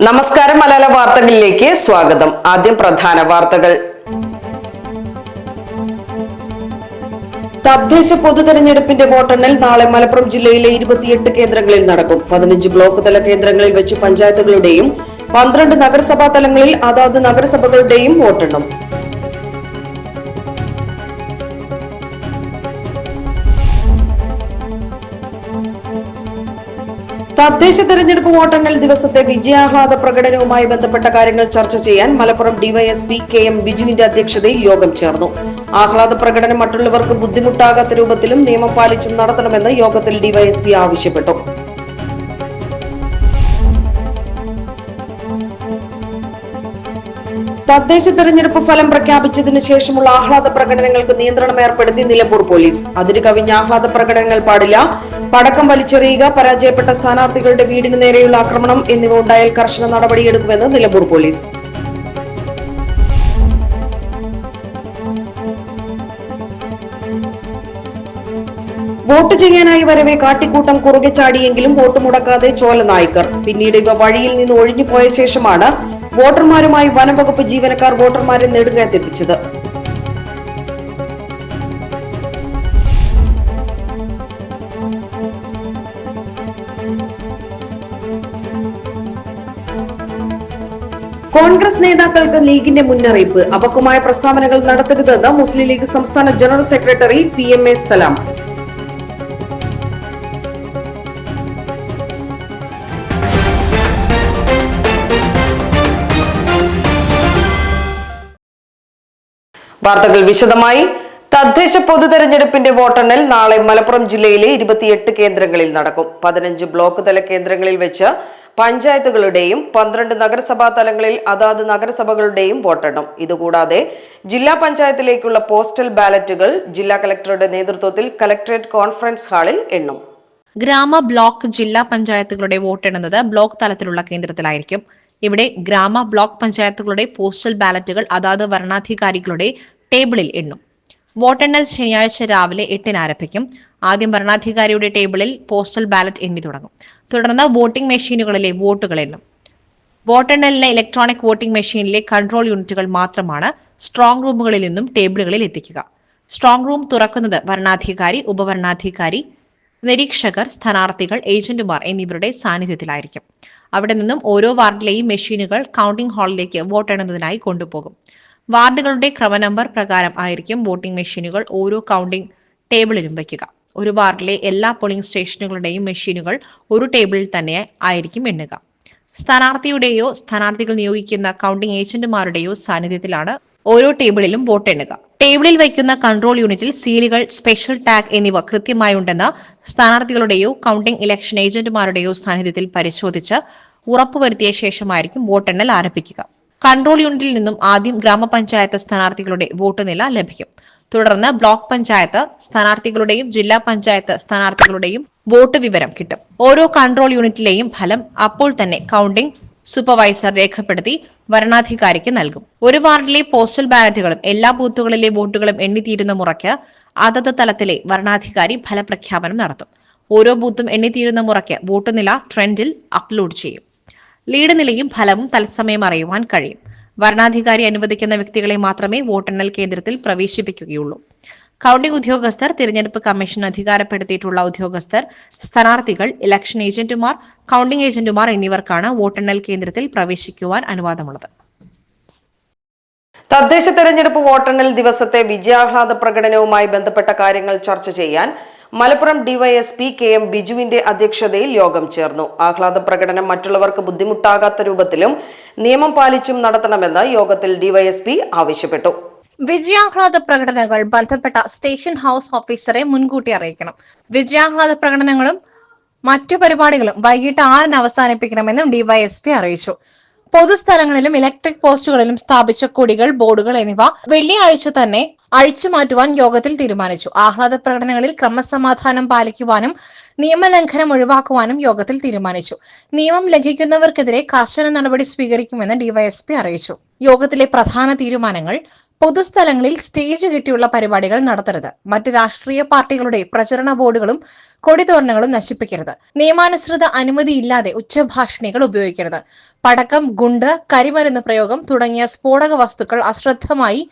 നമസ്കാരം. മലയാള വാർത്തകളിലേക്ക് സ്വാഗതം. ആദ്യം പ്രധാന വാർത്തകൾ. തദ്ദേശ പൊതുതെരഞ്ഞെടുപ്പിന്റെ വോട്ടെണ്ണൽ നാളെ മലപ്പുറം ജില്ലയിലെ 28 കേന്ദ്രങ്ങളിൽ നടക്കും. 15 ബ്ലോക്ക് തല കേന്ദ്രങ്ങളിൽ വെച്ച് പഞ്ചായത്തുകളുടെയും 12 നഗരസഭാ തലങ്ങളിൽ അതാത് നഗരസഭകളുടെയും വോട്ടെണ്ണും. തദ്ദേശ തെരഞ്ഞെടുപ്പ് വോട്ടെണ്ണൽ ദിവസത്തെ വിജയാഹ്ലാദ പ്രകടനവുമായി ബന്ധപ്പെട്ട കാര്യങ്ങൾ ചർച്ച ചെയ്യാൻ മലപ്പുറം ഡിവൈഎസ്പി കെ.എം. ബിജുവിന്റെ അധ്യക്ഷതയിൽ യോഗം ചേർന്നു. ആഹ്ലാദ പ്രകടനം മറ്റുള്ളവർക്ക് ബുദ്ധിമുട്ടാകാത്ത രൂപത്തിലും നിയമം പാലിച്ചും നടത്തണമെന്ന് യോഗത്തിൽ ഡിവൈഎസ്പി ആവശ്യപ്പെട്ടു. തദ്ദേശ തെരഞ്ഞെടുപ്പ് ഫലം പ്രഖ്യാപിച്ചതിന് ശേഷമുള്ള ആഹ്ലാദ പ്രകടനങ്ങൾക്ക് നിയന്ത്രണം ഏർപ്പെടുത്തി നിലമ്പൂർ പോലീസ്. അതിര് കവിഞ്ഞ ആഹ്ലാദ പ്രകടനങ്ങൾ പാടില്ല. പടക്കം വലിച്ചെറിയുക, പരാജയപ്പെട്ട സ്ഥാനാർത്ഥികളുടെ വീടിന് നേരെയുള്ള ആക്രമണം എന്നിവ ഉണ്ടായാൽ കർശന നടപടിയെടുക്കുമെന്ന് നിലമ്പൂർ പോലീസ്. വോട്ട് ചെയ്യാനായി വരവെ കാട്ടിക്കൂട്ടം കുറുകെ ചാടിയെങ്കിലും വോട്ട് മുടക്കാതെ ചോല നായ്ക്കർ. പിന്നീട് ഇവ വഴിയിൽ നിന്ന് ഒഴിഞ്ഞുപോയ ശേഷമാണ് വോട്ടർമാരുമായി വനംവകുപ്പ് ജീവനക്കാർ വോട്ടർമാരെ നെടുങ്കയത്തെത്തിച്ചത്. കോൺഗ്രസ് നേതാക്കൾക്ക് ലീഗിന്റെ മുന്നറിയിപ്പ്. അപക്വമായ പ്രസ്താവനകൾ നടത്തരുതെന്ന് മുസ്ലിം ലീഗ് സംസ്ഥാന ജനറൽ സെക്രട്ടറി PMA സലാം. വാർത്തകൾ വിശദമായി. തദ്ദേശ പൊതുതെരഞ്ഞെടുപ്പിന്റെ വോട്ടെണ്ണൽ നാളെ മലപ്പുറം ജില്ലയിലെ 28 കേന്ദ്രങ്ങളിൽ നടക്കും. 15 ബ്ലോക്ക് തല കേന്ദ്രങ്ങളിൽ വെച്ച് പഞ്ചായത്തുകളുടെയും 12 നഗരസഭാ തലങ്ങളിൽ അതാത് നഗരസഭകളുടെയും വോട്ടെണ്ണും. ഇതുകൂടാതെ ജില്ലാ പഞ്ചായത്തിലേക്കുള്ള പോസ്റ്റൽ ബാലറ്റുകൾ ജില്ലാ കളക്ടറുടെ നേതൃത്വത്തിൽ കളക്ടറേറ്റ് കോൺഫറൻസ് ഹാളിൽ എണ്ണും. ഗ്രാമ, ബ്ലോക്ക്, ജില്ലാ പഞ്ചായത്തുകളുടെ വോട്ടെണ്ണുന്നത് ബ്ലോക്ക് തലത്തിലുള്ള കേന്ദ്രത്തിലായിരിക്കും. ഇവിടെ ഗ്രാമ, ബ്ലോക്ക് പഞ്ചായത്തുകളുടെ പോസ്റ്റൽ ബാലറ്റുകൾ അതാത് വരണാധികാരികളുടെ ടേബിളിൽ എണ്ണും. വോട്ടെണ്ണൽ ശനിയാഴ്ച രാവിലെ 8-ന് ആരംഭിക്കും. ആദ്യം വരണാധികാരിയുടെ ടേബിളിൽ പോസ്റ്റൽ ബാലറ്റ് എണ്ണി തുടങ്ങും. തുടർന്ന് വോട്ടിംഗ് മെഷീനുകളിലെ വോട്ടുകൾ എണ്ണും. വോട്ടെണ്ണലിന് ഇലക്ട്രോണിക് വോട്ടിംഗ് മെഷീനിലെ കൺട്രോൾ യൂണിറ്റുകൾ മാത്രമാണ് സ്ട്രോങ് റൂമുകളിൽ നിന്നും ടേബിളുകളിൽ എത്തിക്കുക. സ്ട്രോങ് റൂം തുറക്കുന്നത് വരണാധികാരി, ഉപവരണാധികാരി, നിരീക്ഷകർ, സ്ഥാനാർത്ഥികൾ, ഏജന്റുമാർ എന്നിവരുടെ സാന്നിധ്യത്തിലായിരിക്കും. അവിടെ നിന്നും ഓരോ വാർഡിലെയും മെഷീനുകൾ കൗണ്ടിംഗ് ഹാളിലേക്ക് വോട്ടെണ്ണുന്നതിനായി കൊണ്ടുപോകും. വാർഡുകളുടെ ക്രമനമ്പർ പ്രകാരം ആയിരിക്കും വോട്ടിംഗ് മെഷീനുകൾ ഓരോ കൗണ്ടിംഗ് ടേബിളിലും വയ്ക്കുക. ഒരു വാർഡിലെ എല്ലാ പോളിംഗ് സ്റ്റേഷനുകളുടെയും മെഷീനുകൾ ഒരു ടേബിളിൽ തന്നെ ആയിരിക്കും എണ്ണുക. സ്ഥാനാർത്ഥിയുടെയോ സ്ഥാനാർത്ഥികൾ നിയോഗിക്കുന്ന കൗണ്ടിംഗ് ഏജന്റുമാരുടെയോ സാന്നിധ്യത്തിലാണ് ഓരോ ടേബിളിലും വോട്ടെണ്ണുക. ടേബിളിൽ വയ്ക്കുന്ന കൺട്രോൾ യൂണിറ്റിൽ സീലുകൾ, സ്പെഷ്യൽ ടാഗ് എന്നിവ കൃത്യമായുണ്ടെന്ന് സ്ഥാനാർത്ഥികളുടെയോ കൗണ്ടിംഗ് ഇലക്ഷൻ ഏജന്റുമാരുടെയോ സാന്നിധ്യത്തിൽ പരിശോധിച്ച് ഉറപ്പുവരുത്തിയ ശേഷമായിരിക്കും വോട്ടെണ്ണൽ ആരംഭിക്കുക. കൺട്രോൾ യൂണിറ്റിൽ നിന്നും ആദ്യം ഗ്രാമപഞ്ചായത്ത് സ്ഥാനാർത്ഥികളുടെ വോട്ട് നില ലഭിക്കും. തുടർന്ന് ബ്ലോക്ക് പഞ്ചായത്ത് സ്ഥാനാർത്ഥികളുടെയും ജില്ലാ പഞ്ചായത്ത് സ്ഥാനാർത്ഥികളുടെയും വോട്ട് വിവരം കിട്ടും. ഓരോ കൺട്രോൾ യൂണിറ്റിലെയും ഫലം അപ്പോൾ തന്നെ കൗണ്ടിംഗ് സൂപ്പർവൈസർ രേഖപ്പെടുത്തി വരണാധികാരിക്ക് നൽകും. ഒരു വാർഡിലെ പോസ്റ്റൽ ബാലറ്റുകളും എല്ലാ ബൂത്തുകളിലെ വോട്ടുകളും എണ്ണിത്തീരുന്ന മുറയ്ക്ക് അതത് തലത്തിലെ വരണാധികാരി ഫലപ്രഖ്യാപനം നടത്തും. ഓരോ ബൂത്തും എണ്ണിത്തീരുന്ന മുറയ്ക്ക് വോട്ട് നില ട്രെൻഡിൽ അപ്ലോഡ് ചെയ്യും. ലീഡ് നിലയും ഫലവും തത്സമയം അറിയുവാൻ കഴിയും. വരണാധികാരി അനുവദിക്കുന്ന വ്യക്തികളെ മാത്രമേ വോട്ടെണ്ണൽ കേന്ദ്രത്തിൽ പ്രവേശിപ്പിക്കുകയുള്ളൂ. കൗണ്ടിംഗ് ഉദ്യോഗസ്ഥർ, തിരഞ്ഞെടുപ്പ് കമ്മീഷൻ അധികാരപ്പെടുത്തിയിട്ടുള്ള ഉദ്യോഗസ്ഥർ, സ്ഥാനാർത്ഥികൾ, ഇലക്ഷൻ ഏജന്റുമാർ, കൗണ്ടിംഗ് ഏജന്റുമാർ എന്നിവർക്കാണ് വോട്ടെണ്ണൽ കേന്ദ്രത്തിൽ പ്രവേശിക്കുവാൻ അനുവാദമുള്ളത്. തദ്ദേശ തെരഞ്ഞെടുപ്പ് വോട്ടെണ്ണൽ ദിവസത്തെ വിജയാഹ്ലാദ പ്രകടനവുമായി ബന്ധപ്പെട്ട കാര്യങ്ങൾ ചർച്ച ചെയ്യാൻ മലപ്പുറം ഡിവൈഎസ്പി കെ.എം. ബിജുവിന്റെ അധ്യക്ഷതയിൽ യോഗം ചേർന്നു. ആഹ്ലാദ പ്രകടനം മറ്റുള്ളവർക്ക് ബുദ്ധിമുട്ടാകാത്ത രൂപത്തിലും നിയമം പാലിച്ചും നടത്തണമെന്ന് യോഗത്തിൽ ഡിവൈഎസ്പി ആവശ്യപ്പെട്ടു. വിജയാഹ്ലാദ പ്രകടനങ്ങൾ ബന്ധപ്പെട്ട സ്റ്റേഷൻ ഹൌസ് ഓഫീസറെ മുൻകൂട്ടി അറിയിക്കണം. വിജയാഹ്ലാദ പ്രകടനങ്ങളും മറ്റു പരിപാടികളും വൈകിട്ട് 6-ന് അവസാനിപ്പിക്കണമെന്നും ഡിവൈഎസ്പി അറിയിച്ചു. പൊതുസ്ഥലങ്ങളിലും ഇലക്ട്രിക് പോസ്റ്റുകളിലും സ്ഥാപിച്ച കൊടികൾ, ബോർഡുകൾ എന്നിവ വെള്ളിയാഴ്ച തന്നെ അഴിച്ചുമാറ്റുവാൻ യോഗത്തിൽ തീരുമാനിച്ചു. ആഹ്ലാദ പ്രകടനങ്ങളിൽ ക്രമസമാധാനം പാലിക്കുവാനും നിയമലംഘനം ഒഴിവാക്കുവാനും യോഗത്തിൽ തീരുമാനിച്ചു. നിയമം ലംഘിക്കുന്നവർക്കെതിരെ കർശന നടപടി സ്വീകരിക്കുമെന്ന് ഡിവൈഎസ്പി അറിയിച്ചു. യോഗത്തിലെ പ്രധാന തീരുമാനങ്ങൾ: പൊതുസ്ഥലങ്ങളിൽ സ്റ്റേജ് കെട്ടിയുള്ള പരിപാടികൾ നടത്തരുത്. മറ്റ് രാഷ്ട്രീയ പാർട്ടികളുടെ പ്രചരണ ബോർഡുകളും കൊടിതോരണങ്ങളും നശിപ്പിക്കരുത്. നിയമാനുസൃത അനുമതിയില്ലാതെ ഉച്ചഭാഷിണികൾ ഉപയോഗിക്കരുത്. പടക്കം, ഗുണ്ട്, കരിമരുന്ന് പ്രയോഗം തുടങ്ങിയ സ്ഫോടക വസ്തുക്കൾ അശ്രദ്ധമായി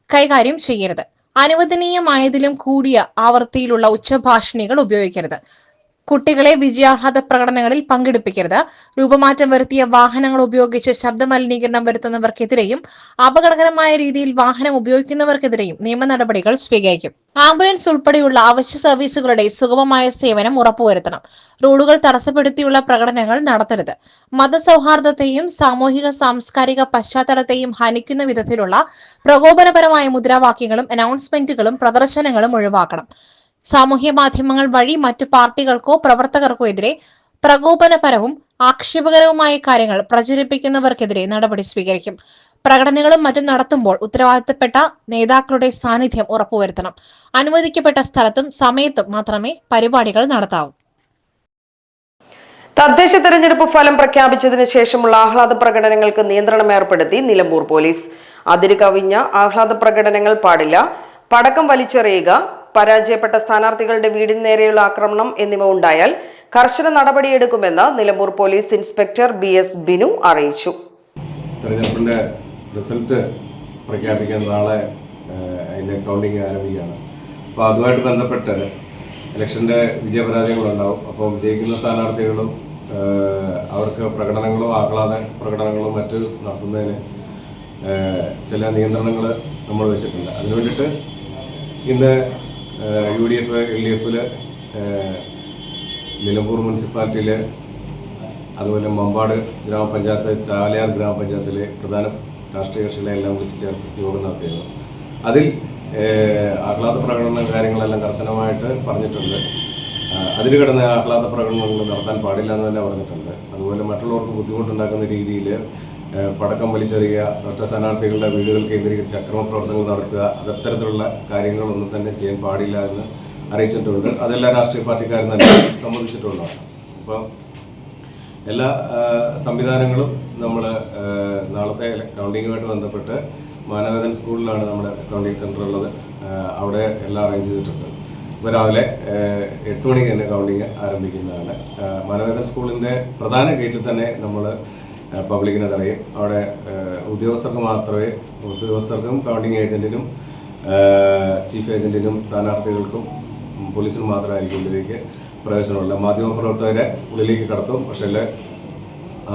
കൈകാര്യം ചെയ്യരുത്. അനുവദനീയമായതിലും കൂടിയ ആവൃത്തിയിലുള്ള ഉച്ചഭാഷിണികൾ ഉപയോഗിക്കരുത്. കുട്ടികളെ വിജയാഹ്ലാദ പ്രകടനങ്ങളിൽ പങ്കെടുപ്പിക്കരുത്. രൂപമാറ്റം വരുത്തിയ വാഹനങ്ങൾ ഉപയോഗിച്ച് ശബ്ദ മലിനീകരണം വരുത്തുന്നവർക്കെതിരെയും അപകടകരമായ രീതിയിൽ വാഹനം ഉപയോഗിക്കുന്നവർക്കെതിരെയും നിയമ നടപടികൾ സ്വീകരിക്കും. ആംബുലൻസ് ഉൾപ്പെടെയുള്ള അവശ്യ സർവീസുകളുടെ സുഗമമായ സേവനം ഉറപ്പുവരുത്തണം. റോഡുകൾ തടസ്സപ്പെടുത്തിയുള്ള പ്രകടനങ്ങൾ നടത്തരുത്. മതസൗഹാർദ്ദത്തെയും സാമൂഹിക സാംസ്കാരിക പശ്ചാത്തലത്തെയും ഹനിക്കുന്ന വിധത്തിലുള്ള പ്രകോപനപരമായ മുദ്രാവാക്യങ്ങളും അനൗൺസ്മെന്റുകളും പ്രദർശനങ്ങളും ഒഴിവാക്കണം. സാമൂഹ്യ മാധ്യമങ്ങൾ വഴി മറ്റു പാർട്ടികൾക്കോ പ്രവർത്തകർക്കോ എതിരെ പ്രകോപനപരവും ആക്ഷേപകരവുമായ കാര്യങ്ങൾ പ്രചരിപ്പിക്കുന്നവർക്കെതിരെ നടപടി സ്വീകരിക്കും. പ്രകടനങ്ങളും മറ്റും നടത്തുമ്പോൾ ഉത്തരവാദിത്തപ്പെട്ട നേതാക്കളുടെ സാന്നിധ്യം ഉറപ്പുവരുത്തണം. അനുവദിക്കപ്പെട്ട സ്ഥലത്തും സമയത്തും മാത്രമേ പരിപാടികൾ നടത്താവൂ. തദ്ദേശ തെരഞ്ഞെടുപ്പ് ഫലം പ്രഖ്യാപിച്ചതിന് ശേഷമുള്ള ആഹ്ലാദ പ്രകടനങ്ങൾക്ക് നിയന്ത്രണം ഏർപ്പെടുത്തി നിലമ്പൂർ പോലീസ്. അതിര് കവിഞ്ഞ ആഹ്ലാദ പ്രകടനങ്ങൾ പാടില്ല. പടക്കം വലിച്ചെറിയുക, പരാജയപ്പെട്ട സ്ഥാനാർത്ഥികളുടെ വീടിന് നേരെയുള്ള ആക്രമണം എന്നിവ ഉണ്ടായാൽ കർശന നടപടിയെടുക്കുമെന്ന് Nilambur police inspector BS Binu അറിയിച്ചു. തെരഞ്ഞെടുപ്പിന്റെ റിസൾട്ട് പ്രഖ്യാപിക്കാൻ നാളെ അതിന്റെ കൗണ്ടിങ് ആരംഭിക്കുകയാണ്. അപ്പോൾ അതുമായിട്ട് ബന്ധപ്പെട്ട് ഇലക്ഷന്റെ വിജയപരാജയങ്ങളുണ്ടാവും. അപ്പോൾ വിജയിക്കുന്ന സ്ഥാനാർത്ഥികളും അവർക്ക് പ്രകടനങ്ങളും ആഹ്ലാദ പ്രകടനങ്ങളും മറ്റ് നടത്തുന്നതിന് ചില നിയന്ത്രണങ്ങൾ നമ്മൾ വെച്ചിട്ടുണ്ട്. അതിനു വേണ്ടിയിട്ട് ഇന്ന് UDF LDF നിലമ്പൂർ മുനിസിപ്പാലിറ്റിയിൽ, അതുപോലെ മമ്പാട് ഗ്രാമപഞ്ചായത്ത്, ചാലിയാർ ഗ്രാമപഞ്ചായത്തിലെ പ്രധാന രാഷ്ട്രീയ കക്ഷികളെ എല്ലാം വിളിച്ച് ചേർത്ത് യോഗം നടത്തിയിരുന്നു. അതിൽ ആഹ്ലാദ പ്രകടന കാര്യങ്ങളെല്ലാം കർശനമായിട്ട് പറഞ്ഞിട്ടുണ്ട്. അതിൽ കിടന്ന ആഹ്ലാദ പ്രകടനങ്ങൾ നടത്താൻ പാടില്ല എന്ന് തന്നെ പറഞ്ഞിട്ടുണ്ട്. അതുപോലെ മറ്റുള്ളവർക്ക് ബുദ്ധിമുട്ടുണ്ടാക്കുന്ന രീതിയിൽ പടക്കം വലിച്ചെറിയുക, ഒറ്റ സ്ഥാനാർത്ഥികളുടെ വീടുകൾ കേന്ദ്രീകരിച്ച് അക്രമ പ്രവർത്തനങ്ങൾ നടത്തുക, അത്തരത്തിലുള്ള കാര്യങ്ങളൊന്നും തന്നെ ചെയ്യാൻ പാടില്ല എന്ന് അറിയിച്ചിട്ടുണ്ട്. അതെല്ലാ രാഷ്ട്രീയ പാർട്ടിക്കാരും തന്നെ സമ്മതിച്ചിട്ടുള്ളതാണ്. അപ്പോൾ എല്ലാ സംവിധാനങ്ങളും നമ്മൾ നാളത്തെ കൗണ്ടിങ്ങുമായിട്ട് ബന്ധപ്പെട്ട് മാനവേദൻ സ്കൂളിലാണ് നമ്മുടെ കൗണ്ടിങ് സെൻറ്റർ ഉള്ളത്. അവിടെ എല്ലാം അറേഞ്ച് ചെയ്തിട്ടുണ്ട്. ഇപ്പോൾ രാവിലെ 8 മണിക്ക് തന്നെ കൗണ്ടിങ് ആരംഭിക്കുന്നതാണ്. മാനവേദൻ സ്കൂളിൻ്റെ പ്രധാന ഗേറ്റിൽ തന്നെ നമ്മൾ പബ്ലിക്കിനെ തടയും. അവിടെ ഉദ്യോഗസ്ഥർക്കും കൗണ്ടിങ് ഏജന്റിനും ചീഫ് ഏജന്റിനും സ്ഥാനാർത്ഥികൾക്കും പോലീസിനും മാത്രമായിരിക്കും ഉള്ളിലേക്ക് പ്രവേശനമുള്ള. മാധ്യമപ്രവർത്തകരെ ഉള്ളിലേക്ക് കടത്തും. പക്ഷേ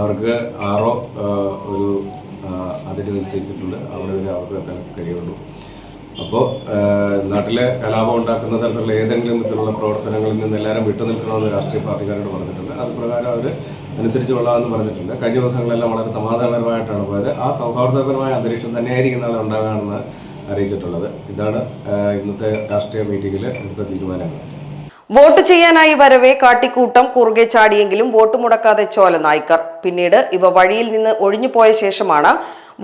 അവർക്ക് ഒരു അതിര് നിശ്ചയിച്ചിട്ടുണ്ട്. അവിടെ വരെ അവർക്ക് എത്താൻ കഴിയുള്ളൂ. അപ്പോൾ നാട്ടിലെ കലാപം ഉണ്ടാക്കുന്ന തരത്തിലുള്ള ഏതെങ്കിലും വിധത്തിലുള്ള പ്രവർത്തനങ്ങളിൽ നിന്ന് എല്ലാവരും വിട്ടുനിൽക്കണമെന്ന് രാഷ്ട്രീയ പാർട്ടിക്കാരോട് പറഞ്ഞിട്ടുണ്ട്. അത് പ്രകാരം അവർ അനുസരിച്ച് കൊള്ളാമെന്ന് പറഞ്ഞിട്ടുണ്ട്. കഴിഞ്ഞ ദിവസങ്ങളെല്ലാം വളരെ സമാധാനപരമായിട്ടാണ് പോയത്. ആ സൗഹാർദ്ദപരമായ അന്തരീക്ഷം തന്നെയായിരിക്കും നാളെ ഉണ്ടാകാമെന്ന് അറിയിച്ചിട്ടുള്ളത്. ഇതാണ് ഇന്നത്തെ രാഷ്ട്രീയ മീറ്റിംഗിൽ എടുത്ത തീരുമാനങ്ങൾ. വോട്ട് ചെയ്യാനായി വരവേ കാട്ടിക്കൂട്ടം കുറുകെ ചാടിയെങ്കിലും വോട്ട് മുടക്കാതെ ചോല നായ്ക്കർ. പിന്നീട് ഇവ വഴിയിൽ നിന്ന് ഒഴിഞ്ഞുപോയ ശേഷമാണ്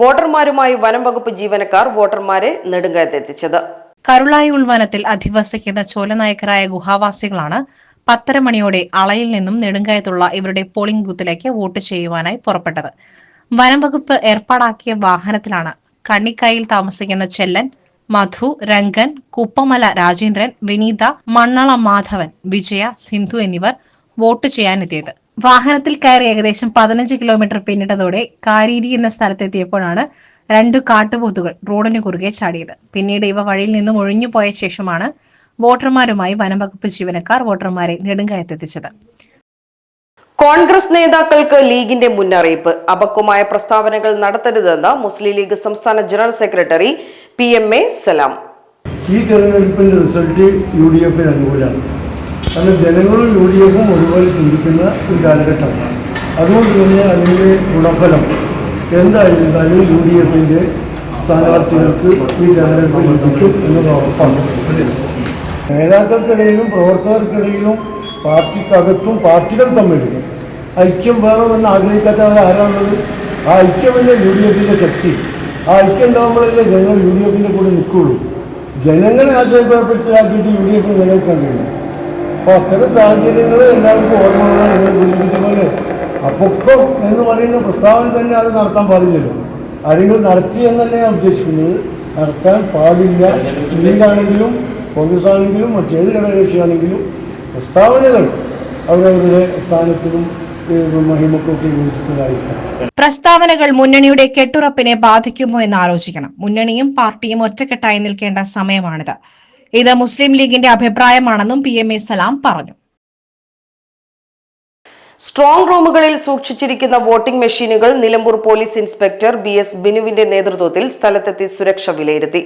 വോട്ടർമാരുമായി വനം വകുപ്പ് ജീവനക്കാർ വോട്ടർമാരെ നെടുങ്കയത്തെത്തിച്ചത്. കരുളായി ഉൾവനത്തിൽ അധിവസിക്കുന്ന ചോലനായ്ക്കരായ ഗുഹാവാസികളാണ് 10:30 മണിയോടെ അളയിൽ നിന്നും നെടുങ്കയത്തുള്ള ഇവരുടെ പോളിംഗ് ബൂത്തിലേക്ക് വോട്ട് ചെയ്യുവാനായി പുറപ്പെട്ടത്. വനം വകുപ്പ് ഏർപ്പാടാക്കിയ വാഹനത്തിലാണ് കണ്ണിക്കായിൽ താമസിക്കുന്ന ചെല്ലൻ, മധു, രംഗൻ, കുപ്പമല രാജേന്ദ്രൻ, വിനീത, മണ്ണള മാധവൻ, വിജയ, സിന്ധു എന്നിവർ വോട്ട് ചെയ്യാനെത്തിയത്. വാഹനത്തിൽ കയറി ഏകദേശം 15 കിലോമീറ്റർ പിന്നിട്ടതോടെ കാരീരി എന്ന സ്ഥലത്തെത്തിയപ്പോഴാണ് 2 കാട്ടുപോത്തുകൾ റോഡിന് കുറുകെ ചാടിയത്. പിന്നീട് ഇവ വഴിയിൽ നിന്നും ഒഴിഞ്ഞുപോയ ശേഷമാണ് വോട്ടർമാരുമായി വനംവകുപ്പ് ജീവനക്കാർ വോട്ടർമാരെ നെടുങ്കയത്തെത്തിച്ചത്. കോൺഗ്രസ് നേതാക്കൾക്ക് ലീഗിന്റെ മുന്നറിയിപ്പ്. അപക്വമായ പ്രസ്താവനകൾ നടത്തരുതെന്ന് മുസ്ലിം ലീഗ് സംസ്ഥാന ജനറൽ സെക്രട്ടറി PMA സലാം. ഈ തെരഞ്ഞെടുപ്പിന്റെ റിസൾട്ട് UDF അനുകൂലമാണ്. കാരണം ജനങ്ങളും UDFും ഒരുപോലെ ചിന്തിക്കുന്ന ഒരു കാലഘട്ടമാണ്. അതുകൊണ്ട് തന്നെ അതിൻ്റെ ഗുണഫലം എന്തായിരുന്നാലും UDFിൻ്റെ സ്ഥാനാർത്ഥികൾക്ക് ഈ തെരഞ്ഞെടുപ്പിൽ ലഭിക്കും എന്നത് ഉറപ്പാണ്. നേതാക്കൾക്കിടയിലും പ്രവർത്തകർക്കിടയിലും പാർട്ടിക്കകത്തും പാർട്ടികൾ തമ്മിലും ഐക്യം വേണമെന്ന് ആഗ്രഹിക്കാത്തവർ ആരാണുള്ളത്? ആ ഐക്യമല്ലേ UDFിൻ്റെ ശക്തി. ആ ഐക്യം ഉണ്ടാകുമ്പോഴല്ലേ ജനങ്ങൾ UDFിൻ്റെ കൂടെ നിൽക്കുകയുള്ളൂ. ജനങ്ങളെ ആശയക്കുഴപ്പത്തിലാക്കിയിട്ട് UDF നിലനിൽക്കാൻ കഴിയും. അപ്പോൾ അത്തരം സാഹചര്യങ്ങൾ എല്ലാവർക്കും ഓർമ്മകൾ എന്ന് സൂചിപ്പിച്ച പോലെ അപ്പൊക്കം എന്ന് പറയുന്ന പ്രസ്താവന തന്നെ അത് നടത്താൻ പാടില്ലല്ലോ. ആരെങ്കിലും നടത്തി എന്നല്ലേ ഞാൻ ഉദ്ദേശിക്കുന്നത്. നടത്താൻ പാടില്ല. ലീഗാണെങ്കിലും കോൺഗ്രസ് ആണെങ്കിലും മറ്റേത് ഘടകകക്ഷിയാണെങ്കിലും പ്രസ്താവനകൾ അവരവരുടെ സ്ഥാനത്തിനും മഹിമക്കൊക്കെ യോജിച്ചതായിരിക്കും. പ്രസ്താവനകൾ മുന്നണിയുടെ കെട്ടുറപ്പിനെ ബാധിക്കുമോ എന്ന് ആലോചിക്കണം. മുന്നണിയും പാർട്ടിയും ഒറ്റക്കെട്ടായി നിൽക്കേണ്ട സമയമാണിത്. ഇത് മുസ്ലിം ലീഗിന്റെ അഭിപ്രായമാണെന്നും PMA സലാം പറഞ്ഞു. സ്ട്രോങ് റൂമുകളിൽ സൂക്ഷിച്ചിരിക്കുന്ന വോട്ടിംഗ് മെഷീനുകൾ നിലമ്പൂർ പോലീസ് ഇൻസ്പെക്ടർ BS ബിനുവിന്റെ നേതൃത്വത്തിൽ സ്ഥലത്തെത്തി സുരക്ഷ വിലയിരുത്തി.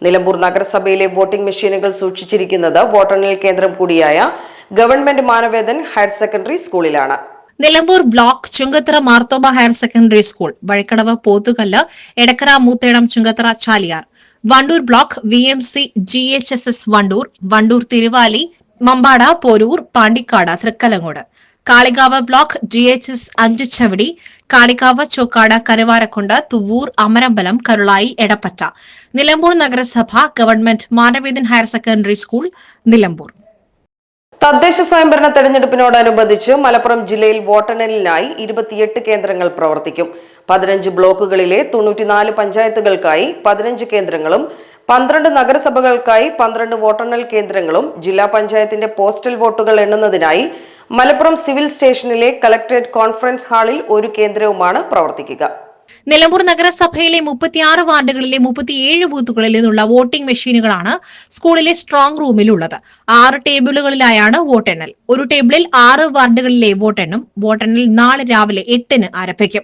നിലമ്പൂർ നഗരസഭയിലെ വോട്ടിംഗ് മെഷീനുകൾ സൂക്ഷിച്ചിരിക്കുന്നത് വോട്ടെണ്ണൽ കേന്ദ്രം കൂടിയായ ഗവൺമെന്റ് മാനവേദൻ ഹയർ സെക്കൻഡറി സ്കൂളിലാണ്. Nilambur block Chungathara Marthoma higher secondary school, Vazhikkadavu Pothukallu, Edakkara Moothedam Chungathara Chaliyar, Wandoor block VMC GHSS Wandoor, Wandoor Thiruvali, Mampad, Poroor, Pandikkad, Thrikkalangode, Kalikavu block GHS Anchachavadi, Kalikavu, Chokkad, Karuvarakundu, Thuvvur, Amarambalam, Karulai, Edappatta. Nilambur നഗരസഭ government Manavedan higher secondary school, Nilambur. തദ്ദേശ സ്വയംഭരണ തെരഞ്ഞെടുപ്പിനോടനുബന്ധിച്ച് മലപ്പുറം ജില്ലയിൽ വോട്ടെണ്ണലിനായി 28 കേന്ദ്രങ്ങൾ പ്രവർത്തിക്കും. 15 ബ്ലോക്കുകളിലെ 94 പഞ്ചായത്തുകൾക്കായി 15 കേന്ദ്രങ്ങളും 12 നഗരസഭകൾക്കായി 12 വോട്ടെണ്ണൽ കേന്ദ്രങ്ങളും ജില്ലാ പഞ്ചായത്തിന്റെ പോസ്റ്റൽ വോട്ടുകൾ എണ്ണുന്നതിനായി മലപ്പുറം സിവിൽ സ്റ്റേഷനിലെ കളക്ടറേറ്റ് കോൺഫറൻസ് ഹാളിൽ ഒരു കേന്ദ്രവുമാണ് പ്രവർത്തിക്കുക. നിലമ്പൂർ നഗരസഭയിലെ 36 വാർഡുകളിലെ 37 ബൂത്തുകളിൽ നിന്നുള്ള വോട്ടിംഗ് മെഷീനുകളാണ് സ്കൂളിലെ സ്ട്രോങ് റൂമിലുള്ളത്. 6 ടേബിളുകളിലായാണ് വോട്ടെണ്ണൽ. ഒരു ടേബിളിൽ 6 വാർഡുകളിലെ വോട്ടെണ്ണും. വോട്ടെണ്ണൽ നാളെ രാവിലെ 8-ന് ആരംഭിക്കും.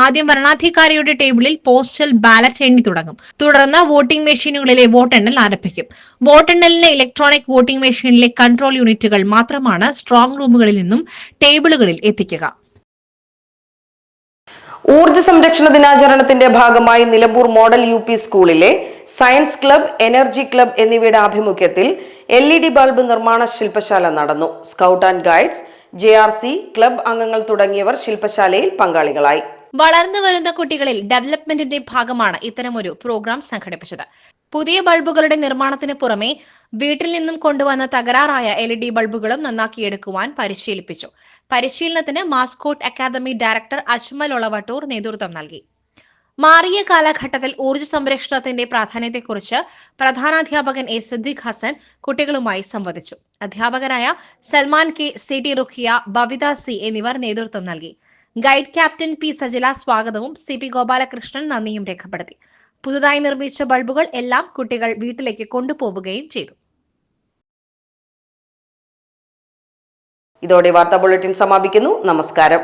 ആദ്യം വരണാധികാരിയുടെ ടേബിളിൽ പോസ്റ്റൽ ബാലറ്റ് എണ്ണി തുടങ്ങും. തുടർന്ന് വോട്ടിംഗ് മെഷീനുകളിലെ വോട്ടെണ്ണൽ ആരംഭിക്കും. വോട്ടെണ്ണലിന് ഇലക്ട്രോണിക് വോട്ടിംഗ് മെഷീനിലെ കൺട്രോൾ യൂണിറ്റുകൾ മാത്രമാണ് സ്ട്രോങ് റൂമുകളിൽ നിന്നും ടേബിളുകളിൽ എത്തിക്കുക. ഊർജ്ജ സംരക്ഷണ ദിനാചരണത്തിന്റെ ഭാഗമായി നിലമ്പൂർ മോഡൽ UP സ്കൂളിലെ സയൻസ് ക്ലബ്, എനർജി ക്ലബ് എന്നിവയുടെ ആഭിമുഖ്യത്തിൽ LED ബൾബ് നിർമ്മാണ ശില്പശാല നടന്നു. Scout and guides, JRC club അംഗങ്ങൾ തുടങ്ങിയവർ ശില്പശാലയിൽ പങ്കാളികളായി. വളർന്നു വരുന്ന കുട്ടികളിൽ ഡെവലപ്മെന്റിന്റെ ഭാഗമാണ് ഇത്തരമൊരു പ്രോഗ്രാം സംഘടിപ്പിച്ചത്. പുതിയ ബൾബുകളുടെ നിർമ്മാണത്തിന് പുറമെ വീട്ടിൽ നിന്നും കൊണ്ടുവന്ന തകരാറായ LED ബൾബുകളും നന്നാക്കിയെടുക്കുവാൻ പരിശീലിപ്പിച്ചു. പരിശീലനത്തിന് Mascot academy director Ajmal Olavattoor നേതൃത്വം നൽകി. മാറിയ കാലഘട്ടത്തിൽ ഊർജ്ജ സംരക്ഷണത്തിന്റെ പ്രാധാന്യത്തെക്കുറിച്ച് പ്രധാനാധ്യാപകൻ A. സിദ്ദിഖ് ഹസൻ കുട്ടികളുമായി സംവദിച്ചു. അധ്യാപകരായ Salman K, CT Ruqiya, Bavitha C എന്നിവർ നേതൃത്വം നൽകി. Guide captain P. സജില സ്വാഗതവും CP ഗോപാലകൃഷ്ണൻ നന്ദിയും രേഖപ്പെടുത്തി. പുതുതായി നിർമ്മിച്ച ബൾബുകൾ എല്ലാം കുട്ടികൾ വീട്ടിലേക്ക് കൊണ്ടുപോവുകയും ചെയ്തു. ഇതോടെ വാർത്താ ബുള്ളറ്റിൻ സമാപിക്കുന്നു. നമസ്കാരം.